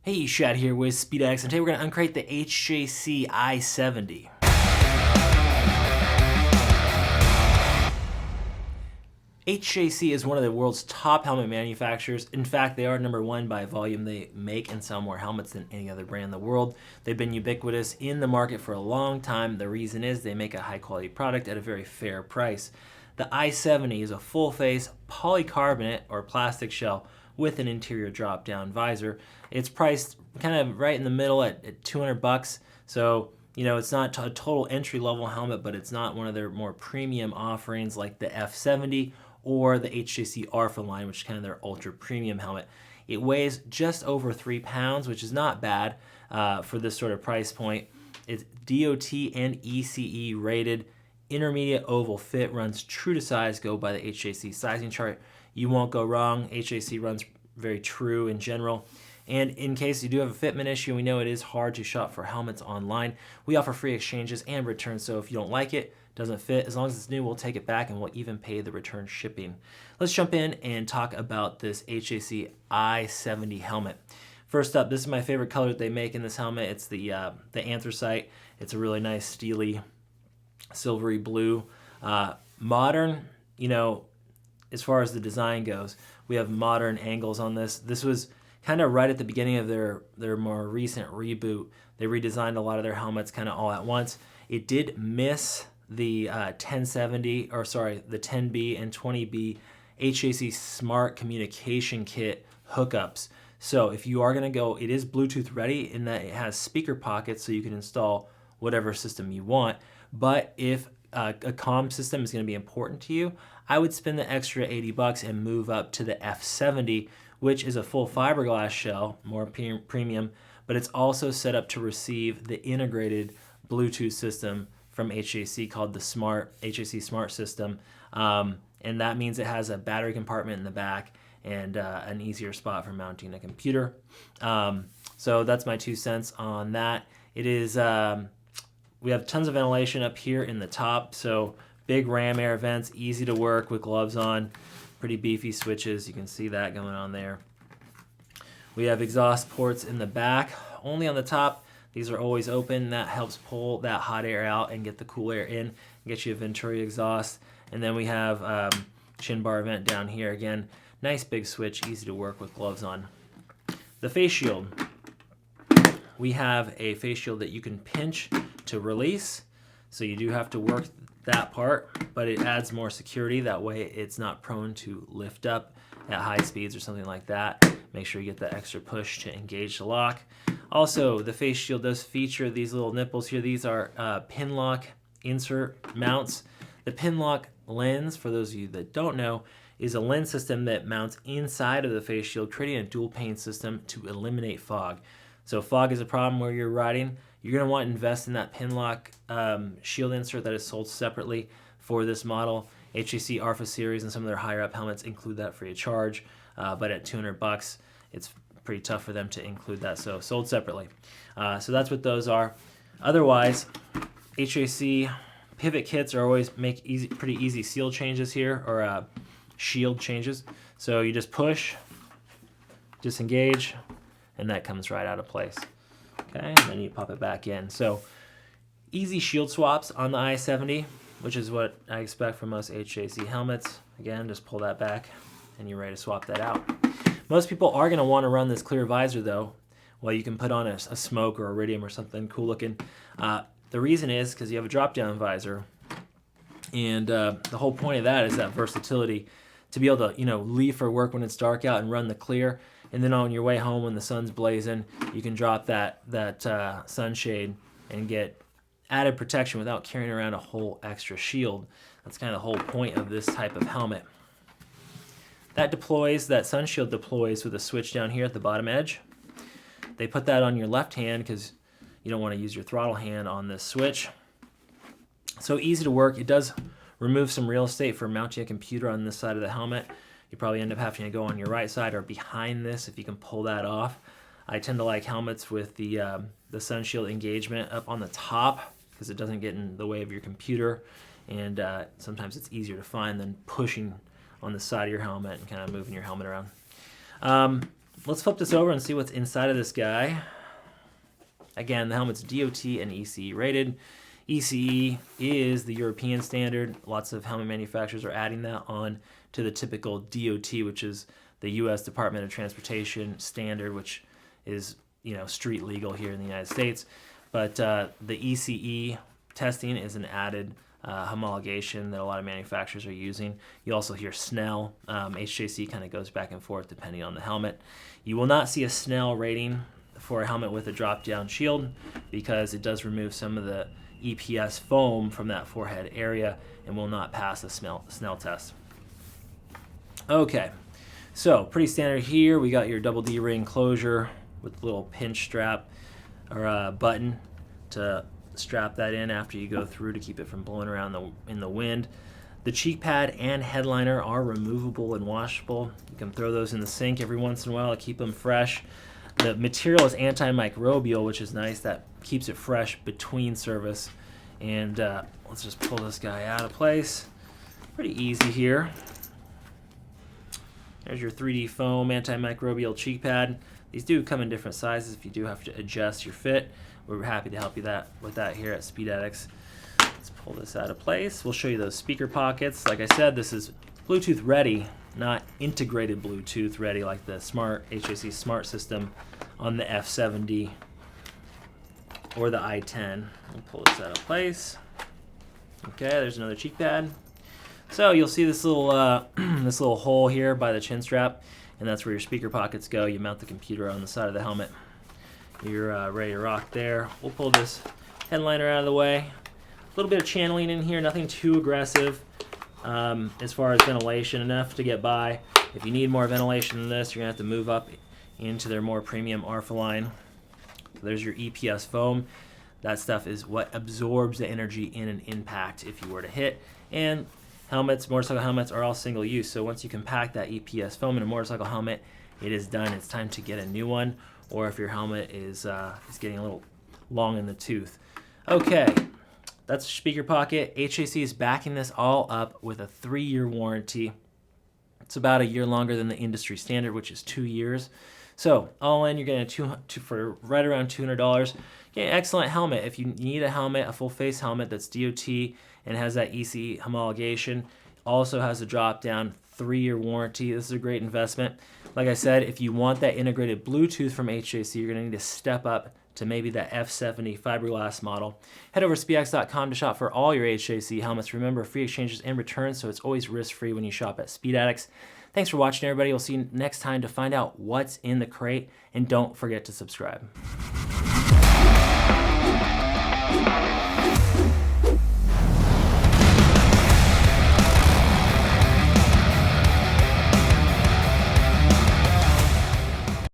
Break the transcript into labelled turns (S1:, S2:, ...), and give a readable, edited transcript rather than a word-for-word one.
S1: Hey, Shad here with Speed Addicts, and today we're going to uncrate the HJC i70. HJC is one of the world's top helmet manufacturers. In fact, they are #1 by volume. They make and sell more helmets than any other brand in the world. They've been ubiquitous in the market for a long time. The reason is they make a high quality product at a very fair price. The i70 is a full face polycarbonate or plastic shell with an interior drop down visor. It's priced kind of right in the middle at $200. So, you know, it's not a total entry level helmet, but it's not one of their more premium offerings like the F70 or the HJC Alpha line, which is kind of their ultra premium helmet. It weighs just over 3 pounds, which is not bad for this sort of price point. It's DOT and ECE rated. Intermediate oval fit, runs true to size. Go by the HJC sizing chart. You won't go wrong. HJC runs very true in general. And in case you do have a fitment issue, we know it is hard to shop for helmets online. We offer free exchanges and returns, so if you don't like it, doesn't fit, as long as it's new, we'll take it back and we'll even pay the return shipping. Let's jump in and talk about this HJC i70 helmet. First up, this is my favorite color that they make in this helmet. It's the anthracite. It's a really nice steely silvery blue. Modern, you know, as far as the design goes, we have modern angles on this. This was kind of right at the beginning of their more recent reboot. They redesigned a lot of their helmets kind of all at once. It did miss the 1070, or sorry, the 10B and 20B HJC Smart Communication Kit hookups. So if you are going to go, it is Bluetooth ready in that it has speaker pockets so you can install whatever system you want. But if a comm system is going to be important to you, I would spend the extra $80 and move up to the F70, which is a full fiberglass shell, more premium, but it's also set up to receive the integrated Bluetooth system from HJC called the HJC Smart System. And that means it has a battery compartment in the back and an easier spot for mounting a computer. So that's my 2 cents on that. It is, we have tons of ventilation up here in the top, so big ram air vents, easy to work with gloves on, pretty beefy switches. You can see that going on there. We have exhaust ports in the back, only on the top. These are always open. That helps pull that hot air out and get the cool air in, and get you a Venturi exhaust. And then we have chin bar vent down here. Again, nice big switch, easy to work with gloves on. The face shield. We have a face shield that you can pinch to release, so you do have to work that part, but it adds more security. That way it's not prone to lift up at high speeds or something like that. Make sure you get the extra push to engage the lock. Also, the face shield does feature these little nipples here. These are Pinlock insert mounts. The Pinlock lens, for those of you that don't know, is a lens system that mounts inside of the face shield, creating a dual pane system to eliminate fog. So fog is a problem where you're riding. You're going to want to invest in that Pinlock shield insert that is sold separately for this model. HJC Alpha series and some of their higher up helmets include that free of charge, but at $200, it's pretty tough for them to include that, so sold separately. So that's what those are. Otherwise, HJC pivot kits are always pretty easy seal changes here, or shield changes. So you just push, disengage, and that comes right out of place. Okay, and then you pop it back in. So easy shield swaps on the i70, which is what I expect from most HJC helmets. Again, just pull that back and you're ready to swap that out. Most people are going to want to run this clear visor though. Well, you can put on a smoke or iridium or something cool looking. The reason is because you have a drop down visor, and the whole point of that is that versatility to be able to, you know, leave for work when it's dark out and run the clear. And then on your way home when the sun's blazing, you can drop that sunshade and get added protection without carrying around a whole extra shield. That's kind of the whole point of this type of helmet. That SunShield deploys with a switch down here at the bottom edge. They put that on your left hand because you don't want to use your throttle hand on this switch. So easy to work. It does remove some real estate for mounting a computer on this side of the helmet. You probably end up having to go on your right side or behind this if you can pull that off. I tend to like helmets with the SunShield engagement up on the top because it doesn't get in the way of your computer, and sometimes it's easier to find than pushing on the side of your helmet and kind of moving your helmet around. let's flip this over and see what's inside of this guy. Again, the helmet's DOT and ECE rated. ECE is the European standard. Lots of helmet manufacturers are adding that on to the typical DOT, which is the U.S. Department of Transportation standard, which is, you know, street legal here in the United States. But the ECE testing is an added homologation that a lot of manufacturers are using. You also hear Snell. HJC kind of goes back and forth depending on the helmet. You will not see a Snell rating for a helmet with a drop-down shield because it does remove some of the EPS foam from that forehead area and will not pass a Snell test. Okay, so pretty standard here. We got your double D ring closure with a little pinch strap or button to strap that in after you go through to keep it from blowing around in the wind. The cheek pad and headliner are removable and washable. You can throw those in the sink every once in a while to keep them fresh. The material is antimicrobial, which is nice. That keeps it fresh between service. And let's just pull this guy out of place. Pretty easy here. There's your 3D foam antimicrobial cheek pad. These do come in different sizes if you do have to adjust your fit. We're happy to help you with that here at Speed Addicts. Let's pull this out of place. We'll show you those speaker pockets. Like I said, this is Bluetooth ready, not integrated Bluetooth ready like the smart HJC smart system on the F70 or the i10. We'll pull this out of place. Okay, there's another cheek pad. So you'll see this little this little hole here by the chin strap, and that's where your speaker pockets go. You mount the computer on the side of the helmet. You're ready to rock there. We'll pull this headliner out of the way. A little bit of channeling in here, nothing too aggressive as far as ventilation, enough to get by. If you need more ventilation than this, you're going to have to move up into their more premium ARFA line. So there's your EPS foam. That stuff is what absorbs the energy in an impact if you were to hit. And helmets, motorcycle helmets are all single use. So once you compact that EPS foam in a motorcycle helmet, it is done. It's time to get a new one. Or if your helmet is getting a little long in the tooth. Okay, that's your speaker pocket. HJC is backing this all up with a 3-year warranty. It's about a year longer than the industry standard, which is 2 years. So all in, you're getting for right around $200. Get an excellent helmet. If you need a helmet, a full face helmet that's DOT and has that ECE homologation, also has a drop down 3-year warranty. This is a great investment. Like I said, if you want that integrated Bluetooth from HJC, you're going to need to step up to maybe that F70 fiberglass model. Head over to speedaddicts.com to shop for all your HJC helmets. Remember, free exchanges and returns, so it's always risk-free when you shop at Speed Addicts. Thanks for watching, everybody. We'll see you next time to find out what's in the crate, and don't forget to subscribe.